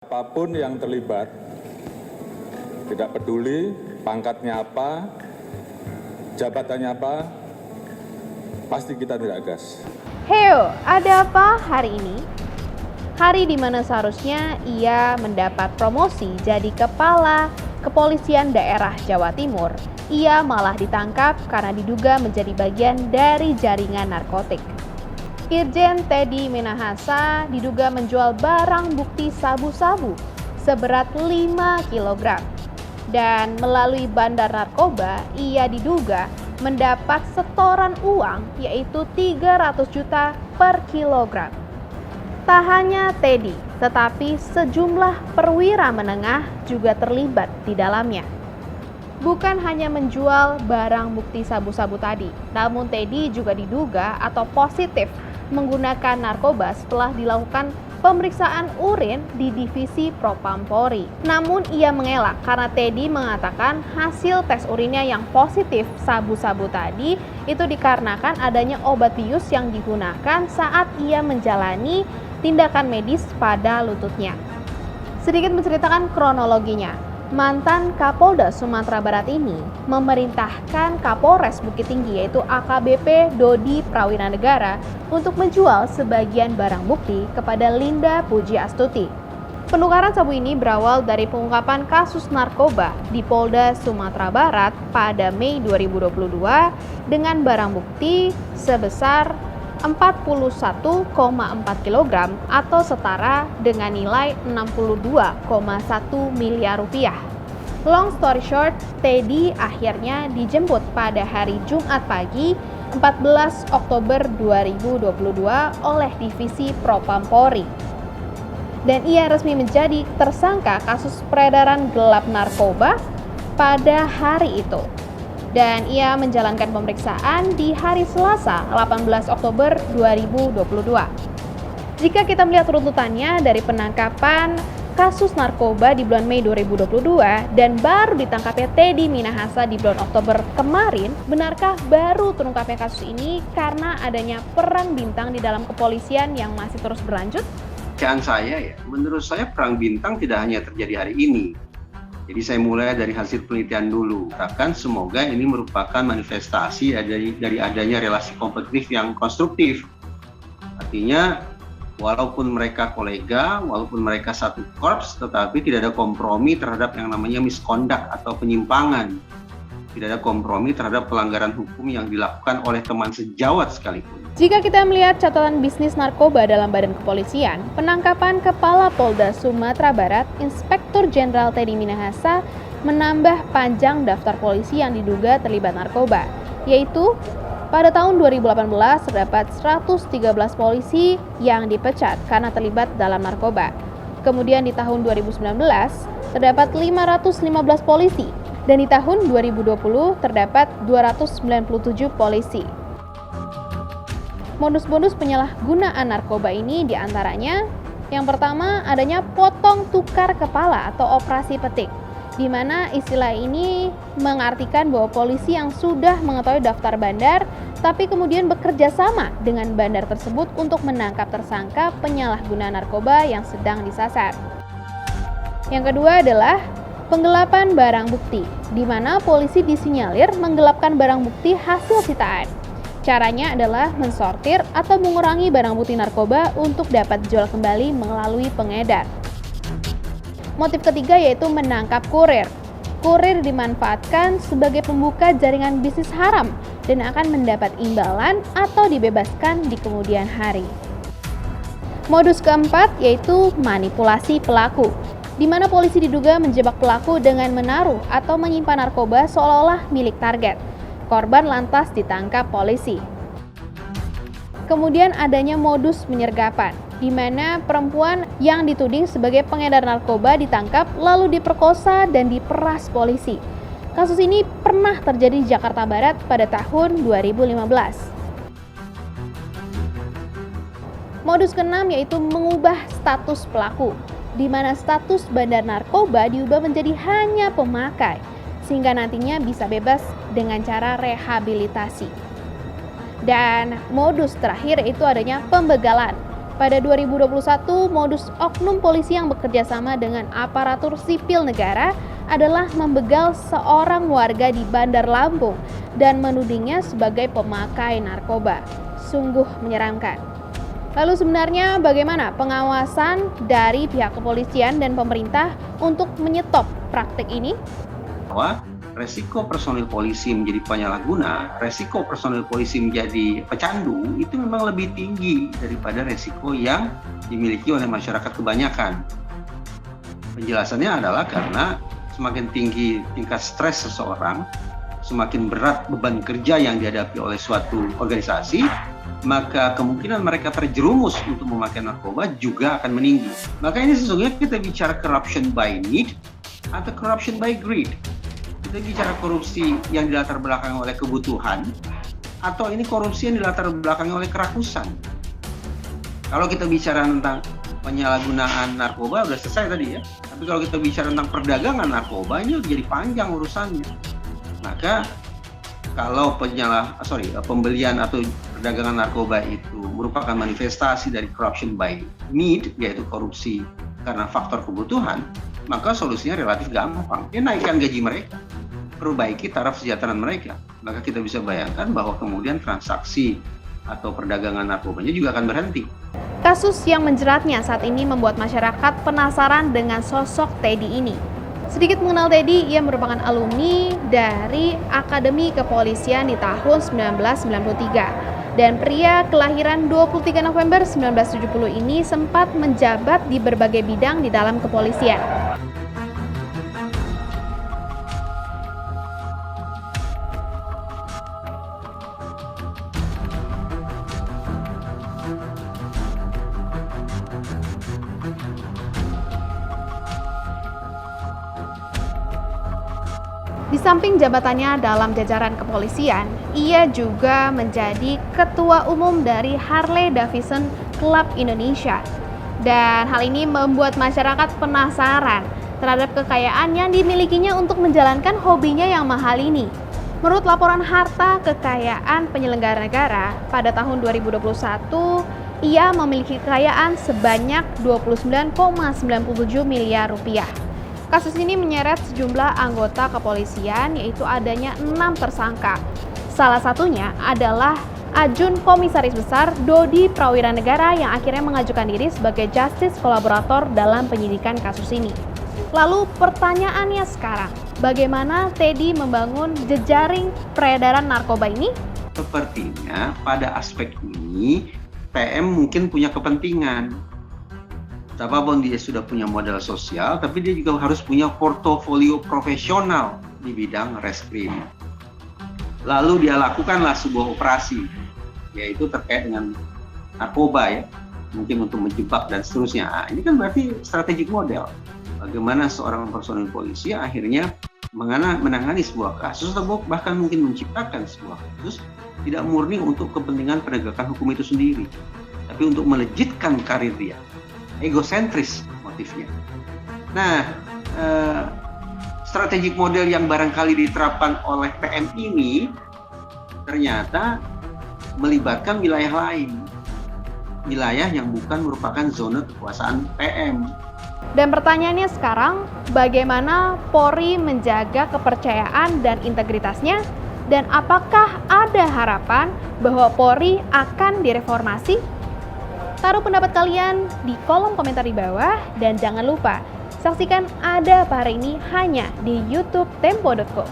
Apapun yang terlibat, tidak peduli pangkatnya apa, jabatannya apa, pasti kita tidak gas. Heo, ada apa hari ini? Hari di mana seharusnya ia mendapat promosi jadi kepala kepolisian daerah Jawa Timur, ia malah ditangkap karena diduga menjadi bagian dari jaringan narkotik. Irjen Teddy Minahasa diduga menjual barang bukti sabu-sabu seberat 5 kg. Dan melalui bandar narkoba, ia diduga mendapat setoran uang yaitu 300 juta per kilogram. Tak hanya Teddy, tetapi sejumlah perwira menengah juga terlibat di dalamnya. Bukan hanya menjual barang bukti sabu-sabu tadi, namun Teddy juga diduga atau positif menggunakan narkoba setelah dilakukan pemeriksaan urin di divisi Propam Polri. Namun ia mengelak karena Teddy mengatakan hasil tes urinnya yang positif sabu-sabu tadi itu dikarenakan adanya obat bius yang digunakan saat ia menjalani tindakan medis pada lututnya. Sedikit menceritakan kronologinya. Mantan Kapolda Sumatera Barat ini memerintahkan Kapolres Bukit Tinggi yaitu AKBP Dodi Prawinanegara untuk menjual sebagian barang bukti kepada Linda Puji Astuti. Penukaran sabu ini berawal dari pengungkapan kasus narkoba di Polda Sumatera Barat pada Mei 2022 dengan barang bukti sebesar 41,4 kg atau setara dengan nilai 62,1 miliar rupiah. Long story short, Teddy akhirnya dijemput pada hari Jumat pagi 14 Oktober 2022 oleh Divisi Propam Polri. Dan ia resmi menjadi tersangka kasus peredaran gelap narkoba pada hari itu. Dan ia menjalankan pemeriksaan di hari Selasa 18 Oktober 2022. Jika kita melihat runtutannya dari penangkapan kasus narkoba di bulan Mei 2022 dan baru ditangkapnya Teddy Minahasa di bulan Oktober kemarin, benarkah baru terungkapnya kasus ini karena adanya perang bintang di dalam kepolisian yang masih terus berlanjut? Menurut saya perang bintang tidak hanya terjadi hari ini. Jadi saya mulai dari hasil penelitian dulu. Bahkan semoga ini merupakan manifestasi dari adanya relasi kompetitif yang konstruktif. Artinya walaupun mereka kolega, walaupun mereka satu korps, tetapi tidak ada kompromi terhadap yang namanya misconduct atau penyimpangan. Tidak ada kompromi terhadap pelanggaran hukum yang dilakukan oleh teman sejawat sekalipun. Jika kita melihat catatan bisnis narkoba dalam Badan Kepolisian, penangkapan Kepala Polda Sumatera Barat, Inspektur Jenderal Teddy Minahasa, menambah panjang daftar polisi yang diduga terlibat narkoba, yaitu pada tahun 2018 terdapat 113 polisi yang dipecat karena terlibat dalam narkoba. Kemudian di tahun 2019 terdapat 515 polisi dan di tahun 2020 terdapat 297 polisi. Modus-modus penyalahgunaan narkoba ini diantaranya yang pertama adanya potong tukar kepala atau operasi petik, di mana istilah ini mengartikan bahwa polisi yang sudah mengetahui daftar bandar tapi kemudian bekerja sama dengan bandar tersebut untuk menangkap tersangka penyalahguna narkoba yang sedang disasar. Yang kedua adalah penggelapan barang bukti, di mana polisi disinyalir menggelapkan barang bukti hasil sitaan. Caranya adalah mensortir atau mengurangi barang bukti narkoba untuk dapat dijual kembali melalui pengedar. Motif ketiga yaitu menangkap kurir. Kurir dimanfaatkan sebagai pembuka jaringan bisnis haram dan akan mendapat imbalan atau dibebaskan di kemudian hari. Modus keempat yaitu manipulasi pelaku, di mana polisi diduga menjebak pelaku dengan menaruh atau menyimpan narkoba seolah-olah milik target. Korban lantas ditangkap polisi. Kemudian adanya modus penyergapan, di mana perempuan yang dituding sebagai pengedar narkoba ditangkap lalu diperkosa dan diperas polisi. Kasus ini pernah terjadi di Jakarta Barat pada tahun 2015. Modus keenam yaitu mengubah status pelaku, di mana status bandar narkoba diubah menjadi hanya pemakai, sehingga nantinya bisa bebas dengan cara rehabilitasi. Dan modus terakhir itu adanya pembegalan, Pada 2021, modus oknum polisi yang bekerja sama dengan aparatur sipil negara adalah membegal seorang warga di Bandar Lampung dan menudingnya sebagai pemakai narkoba. Sungguh menyeramkan. Lalu sebenarnya bagaimana pengawasan dari pihak kepolisian dan pemerintah untuk menyetop praktik ini? Bahwa resiko personil polisi menjadi penyalahguna, resiko personil polisi menjadi pecandu itu memang lebih tinggi daripada resiko yang dimiliki oleh masyarakat kebanyakan. Penjelasannya adalah karena semakin tinggi tingkat stres seseorang, semakin berat beban kerja yang dihadapi oleh suatu organisasi, maka kemungkinan mereka terjerumus untuk memakai narkoba juga akan meninggi. Maka ini sesungguhnya kita bicara corruption by need atau corruption by greed. Kita bicara korupsi yang dilatar belakangi oleh kebutuhan, atau ini korupsi yang dilatar belakangi oleh kerakusan. Kalau kita bicara tentang penyalahgunaan narkoba, udah selesai tadi ya. Tapi kalau kita bicara tentang perdagangan narkoba, ini jadi panjang urusannya. Maka kalau pembelian atau perdagangan narkoba itu merupakan manifestasi dari corruption by need, yaitu korupsi karena faktor kebutuhan, maka solusinya relatif gampang. Ya naikkan gaji mereka, perbaiki taraf kesejahteraan mereka. Maka kita bisa bayangkan bahwa kemudian transaksi atau perdagangan narkobanya juga akan berhenti. Kasus yang menjeratnya saat ini membuat masyarakat penasaran dengan sosok Teddy ini. Sedikit mengenal Teddy, ia merupakan alumni dari Akademi Kepolisian di tahun 1993. Dan pria kelahiran 23 November 1970 ini sempat menjabat di berbagai bidang di dalam kepolisian. Di samping jabatannya dalam jajaran kepolisian, ia juga menjadi ketua umum dari Harley Davidson Club Indonesia. Dan hal ini membuat masyarakat penasaran terhadap kekayaan yang dimilikinya untuk menjalankan hobinya yang mahal ini. Menurut laporan harta kekayaan penyelenggara negara pada tahun 2021, ia memiliki kekayaan sebanyak 29,97 miliar rupiah. Kasus ini menyeret sejumlah anggota kepolisian, yaitu adanya 6 tersangka. Salah satunya adalah Ajun Komisaris Besar Dodi Prawiranegara yang akhirnya mengajukan diri sebagai justice kolaborator dalam penyidikan kasus ini. Lalu pertanyaannya sekarang, bagaimana Teddy membangun jejaring peredaran narkoba ini? Sepertinya pada aspek ini PM mungkin punya kepentingan. Apapun dia sudah punya modal sosial, tapi dia juga harus punya portofolio profesional di bidang reskrim. Lalu dia lakukanlah sebuah operasi, yaitu terkait dengan narkoba ya, mungkin untuk menjebak dan seterusnya. Nah, ini kan berarti strategic model. Bagaimana seorang personil polisi akhirnya menangani sebuah kasus atau bahkan mungkin menciptakan sebuah kasus tidak murni untuk kepentingan penegakan hukum itu sendiri, tapi untuk melejitkan karir dia. Egosentris motifnya. Nah, strategic model yang barangkali diterapkan oleh PM ini ternyata melibatkan wilayah lain, wilayah yang bukan merupakan zona kekuasaan PM. Dan pertanyaannya sekarang, bagaimana Polri menjaga kepercayaan dan integritasnya? Dan apakah ada harapan bahwa Polri akan direformasi? Taruh pendapat kalian di kolom komentar di bawah dan jangan lupa saksikan Ada Apa Hari Ini hanya di YouTube Tempo.co.